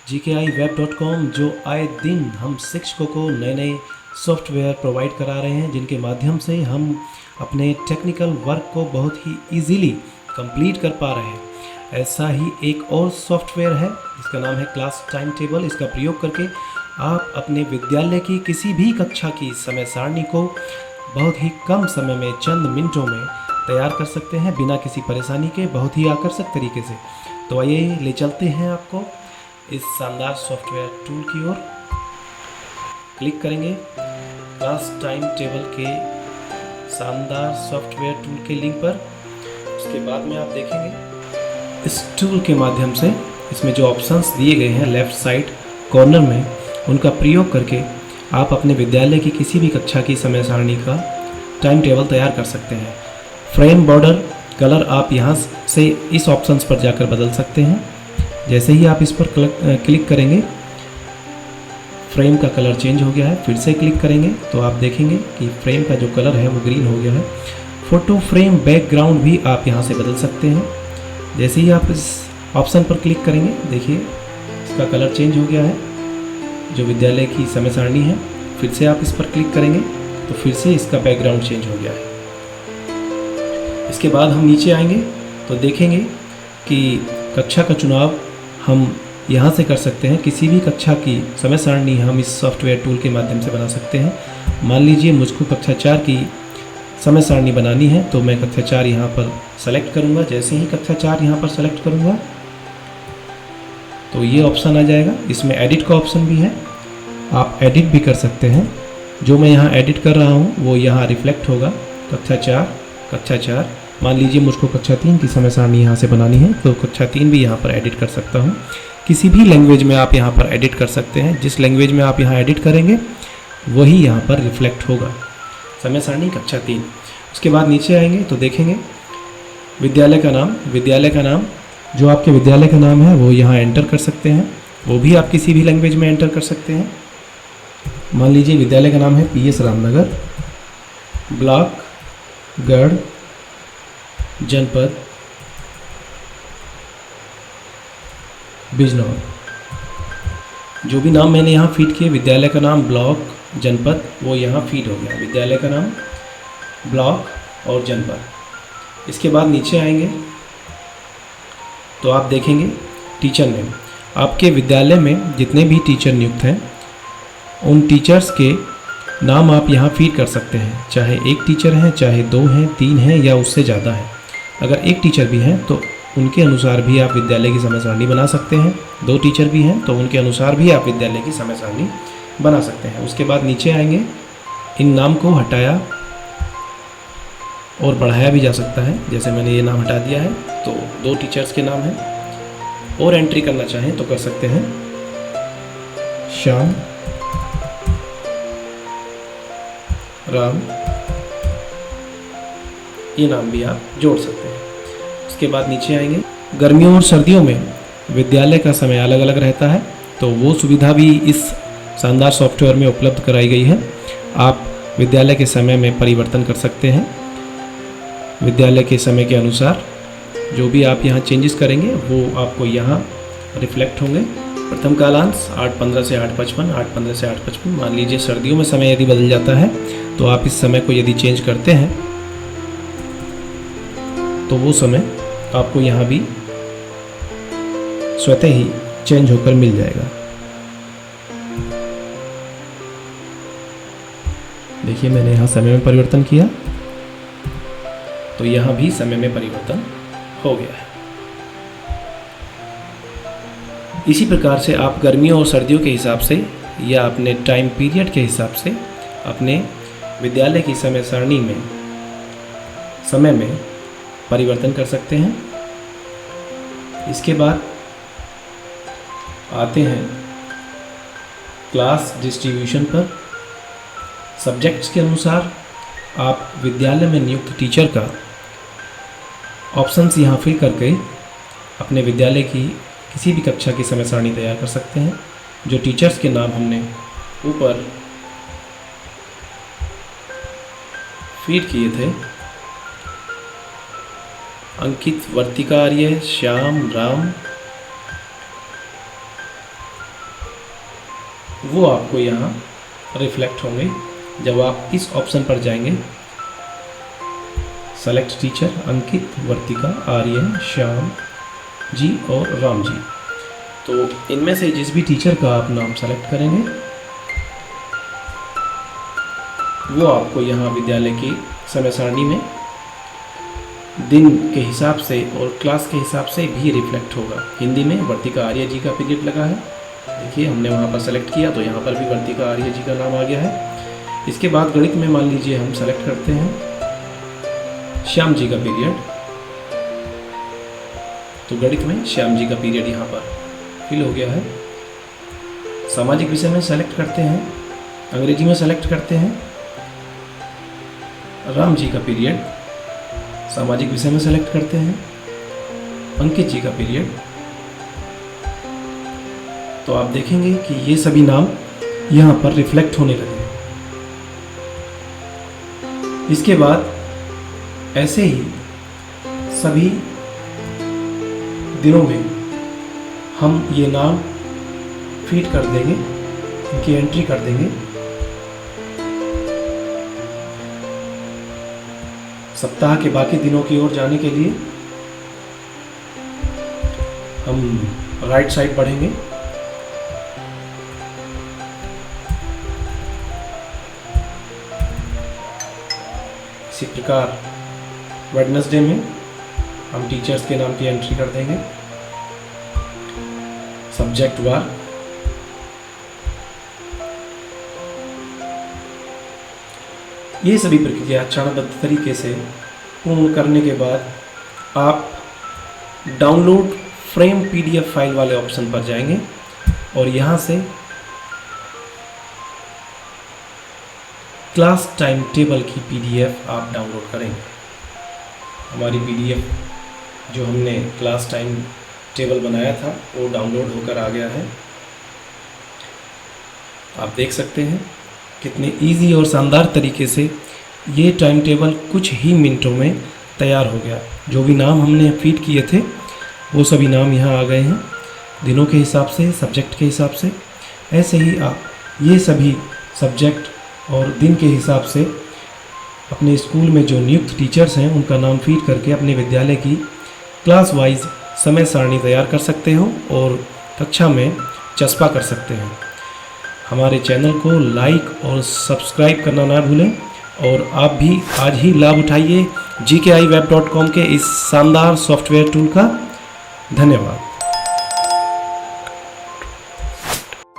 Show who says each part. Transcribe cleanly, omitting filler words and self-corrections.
Speaker 1: gkiweb.com जो आए दिन हम शिक्षकों को नए नए सॉफ्टवेयर प्रोवाइड करा रहे हैं, जिनके माध्यम से हम अपने टेक्निकल वर्क को बहुत ही इजीली कंप्लीट कर पा रहे हैं। ऐसा ही एक और सॉफ्टवेयर है जिसका नाम है क्लास टाइम टेबल। इसका प्रयोग करके आप अपने विद्यालय की किसी भी कक्षा की समय सारणी को बहुत ही कम समय में, चंद मिनटों में तैयार कर सकते हैं, बिना किसी परेशानी के, बहुत ही आकर्षक तरीके से। तो आइए ले चलते हैं आपको इस शानदार सॉफ्टवेयर टूल की ओर। क्लिक करेंगे क्लास टाइम टेबल के शानदार सॉफ्टवेयर टूल के लिंक पर। उसके बाद में आप देखेंगे इस टूल के माध्यम से इसमें जो ऑप्शंस दिए गए हैं लेफ़्ट साइड कॉर्नर में, उनका प्रयोग करके आप अपने विद्यालय की किसी भी कक्षा की समय सारणी का टाइम टेबल तैयार कर सकते हैं। फ्रेम, बॉर्डर, कलर आप यहाँ से इस ऑप्शंस पर जाकर बदल सकते हैं। जैसे ही आप इस पर क्लिक करेंगे फ्रेम का कलर चेंज हो गया है। फिर से क्लिक करेंगे तो आप देखेंगे कि फ्रेम का जो कलर है वो ग्रीन हो गया है। फ़ोटो फ्रेम बैकग्राउंड भी आप यहाँ से बदल सकते हैं। जैसे ही आप इस ऑप्शन पर क्लिक करेंगे, देखिए इसका कलर चेंज हो गया है, जो विद्यालय की समय सारणी है। फिर से आप इस पर क्लिक करेंगे तो फिर से इसका बैकग्राउंड चेंज हो गया है। इसके बाद हम नीचे आएंगे तो देखेंगे कि कक्षा का चुनाव हम यहाँ से कर सकते हैं। किसी भी कक्षा की समय सारणी हम इस सॉफ्टवेयर टूल के माध्यम से बना सकते हैं। मान लीजिए मुझको कक्षा 4 की समय सारणी बनानी है, तो मैं कक्षा 4 यहाँ पर सेलेक्ट करूँगा। जैसे ही कक्षा 4 यहाँ पर सेलेक्ट करूँगा तो ये ऑप्शन आ जाएगा। इसमें एडिट का ऑप्शन भी है, आप एडिट भी कर सकते हैं। जो मैं यहाँ एडिट कर रहा हूँ वो यहाँ रिफ्लेक्ट होगा। कक्षा 4 मान लीजिए मुझको कक्षा 3 की समय सारणी यहाँ से बनानी है, तो कक्षा 3 भी यहाँ पर एडिट कर सकता हूँ। किसी भी लैंग्वेज में आप यहाँ पर एडिट कर सकते हैं। जिस लैंग्वेज में आप यहाँ एडिट करेंगे वही यहाँ पर रिफ्लेक्ट होगा, समय सारणी कक्षा 3। उसके बाद नीचे आएंगे तो देखेंगे विद्यालय का नाम जो आपके विद्यालय का नाम है वो यहाँ एंटर कर सकते हैं। वो भी आप किसी भी लैंग्वेज में एंटर कर सकते हैं। मान लीजिए विद्यालय का नाम है PS रामनगर, ब्लॉक, गढ़, जनपद बिजनौर। जो भी नाम मैंने यहाँ फीड किए, विद्यालय का नाम, ब्लॉक, जनपद, वो यहाँ फीड हो गया। विद्यालय का नाम, ब्लॉक और जनपद। इसके बाद नीचे आएंगे तो आप देखेंगे टीचर नेम। आपके विद्यालय में जितने भी टीचर नियुक्त हैं उन टीचर्स के नाम आप यहाँ फीड कर सकते हैं। चाहे एक टीचर हैं, चाहे 2 हैं, 3 हैं या उससे ज़्यादा है। अगर एक टीचर भी हैं तो उनके अनुसार भी आप विद्यालय की समय सारणी बना सकते हैं। 2 टीचर भी हैं तो उनके अनुसार भी आप विद्यालय की समय सारणी बना सकते हैं। उसके बाद नीचे आएंगे, इन नाम को हटाया और बढ़ाया भी जा सकता है। जैसे मैंने ये नाम हटा दिया है तो 2 टीचर्स के नाम हैं। और एंट्री करना चाहें तो कर सकते हैं, श्याम, राम, ये नाम भी आप जोड़ सकते हैं। उसके बाद नीचे आएंगे, गर्मियों और सर्दियों में विद्यालय का समय अलग अलग रहता है, तो वो सुविधा भी इस शानदार सॉफ्टवेयर में उपलब्ध कराई गई है। आप विद्यालय के समय में परिवर्तन कर सकते हैं। विद्यालय के समय के अनुसार जो भी आप यहाँ चेंजेस करेंगे वो आपको यहाँ रिफ्लेक्ट होंगे। प्रथम कालांश 8:15 से 8:55, 8:15 से 8:55। मान लीजिए सर्दियों में समय यदि बदल जाता है तो आप इस समय को यदि चेंज करते हैं तो वो समय आपको यहाँ भी स्वतः ही चेंज होकर मिल जाएगा। देखिए मैंने यहाँ समय में परिवर्तन किया तो यहाँ भी समय में परिवर्तन हो गया है। इसी प्रकार से आप गर्मियों और सर्दियों के हिसाब से या अपने टाइम पीरियड के हिसाब से अपने विद्यालय की समय सारणी में समय में परिवर्तन कर सकते हैं। इसके बाद आते हैं क्लास डिस्ट्रीब्यूशन पर। सब्जेक्ट्स के अनुसार आप विद्यालय में नियुक्त टीचर का ऑप्शंस यहाँ फिल करके अपने विद्यालय की किसी भी कक्षा की समय सारणी तैयार कर सकते हैं। जो टीचर्स के नाम हमने ऊपर फीड किए थे, अंकित, वर्तिका आर्य, श्याम, राम, वो आपको यहाँ रिफ्लेक्ट होंगे जब आप इस ऑप्शन पर जाएंगे। सेलेक्ट टीचर अंकित, वर्तिका, आर्यन, श्याम जी और राम जी। तो इनमें से जिस भी टीचर का आप नाम सेलेक्ट करेंगे वो आपको यहाँ विद्यालय की समय सारणी में दिन के हिसाब से और क्लास के हिसाब से भी रिफ्लेक्ट होगा। हिंदी में वर्तिका आर्य जी का पीरियड लगा है, देखिए हमने वहाँ पर सेलेक्ट किया तो यहाँ पर भी वर्तिका आर्य जी का नाम आ गया है। इसके बाद गणित में मान लीजिए हम सेलेक्ट करते हैं श्याम जी का पीरियड, तो गणित में श्याम जी का पीरियड यहाँ पर फिल हो गया है। सामाजिक विषय में सेलेक्ट करते हैं, अंग्रेजी में सेलेक्ट करते हैं राम जी का पीरियड, सामाजिक विषय में सेलेक्ट करते हैं अंकित जी का पीरियड। तो आप देखेंगे कि ये सभी नाम यहाँ पर रिफ्लेक्ट होने लगे। इसके बाद ऐसे ही सभी दिनों में हम ये नाम फीड कर देंगे, इनकी एंट्री कर देंगे। सप्ताह के बाकी दिनों की ओर जाने के लिए हम राइट साइड बढ़ेंगे। इसी प्रकार वेडनेसडे में हम टीचर्स के नाम की एंट्री कर देंगे, सब्जेक्ट वार। ये सभी प्रक्रिया चरणबद्ध तरीके से पूर्ण करने के बाद आप डाउनलोड फ्रेम पीडीएफ फाइल वाले ऑप्शन पर जाएंगे और यहाँ से क्लास टाइम टेबल की पीडीएफ आप डाउनलोड करेंगे। हमारी पीडीएफ जो हमने क्लास टाइम टेबल बनाया था वो डाउनलोड होकर आ गया है। आप देख सकते हैं कितने इजी और शानदार तरीके से ये टाइम टेबल कुछ ही मिनटों में तैयार हो गया। जो भी नाम हमने फीड किए थे वो सभी नाम यहाँ आ गए हैं, दिनों के हिसाब से, सब्जेक्ट के हिसाब से। ऐसे ही आप ये सभी सब्जेक्ट और दिन के हिसाब से अपने स्कूल में जो नियुक्त टीचर्स हैं उनका नाम फीड करके अपने विद्यालय की क्लास वाइज समय सारणी तैयार कर सकते हो और कक्षा में चस्पा कर सकते हैं। हमारे चैनल को लाइक और सब्सक्राइब करना ना भूलें और आप भी आज ही लाभ उठाइए gkiweb.com के इस शानदार सॉफ्टवेयर टूल का। धन्यवाद।